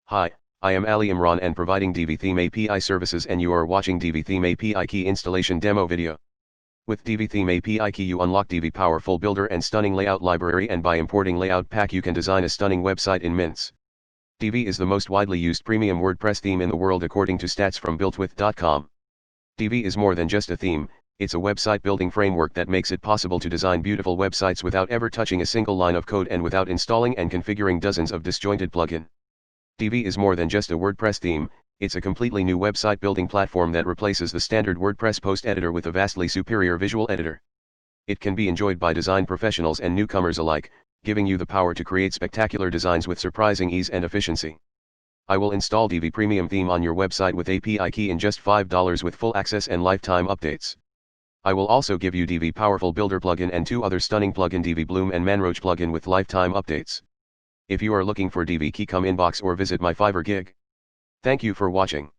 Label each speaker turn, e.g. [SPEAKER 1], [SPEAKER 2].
[SPEAKER 1] Hi, I am Ali Imran and providing Divi Theme API services, and you are watching Divi Theme API Key installation demo video. With Divi Theme API Key you unlock Divi powerful builder and stunning layout library, and by importing layout pack you can design a stunning website in minutes. Divi is the most widely used premium WordPress theme in the world according to stats from builtwith.com. Divi is more than just a theme, it's a website building framework that makes it possible to design beautiful websites without ever touching a single line of code and without installing and configuring dozens of disjointed plugins. Divi is more than just a WordPress theme, it's a completely new website building platform that replaces the standard WordPress post editor with a vastly superior visual editor. It can be enjoyed by design professionals and newcomers alike, giving you the power to create spectacular designs with surprising ease and efficiency. I will install Divi Premium theme on your website with API Key in just $5 with full access and lifetime updates. I will also give you Divi Powerful Builder plugin and 2 other stunning plugin, Divi Bloom and Manroach plugin, with lifetime updates. If you are looking for Divi Key, come inbox or visit my Fiverr gig. Thank you for watching.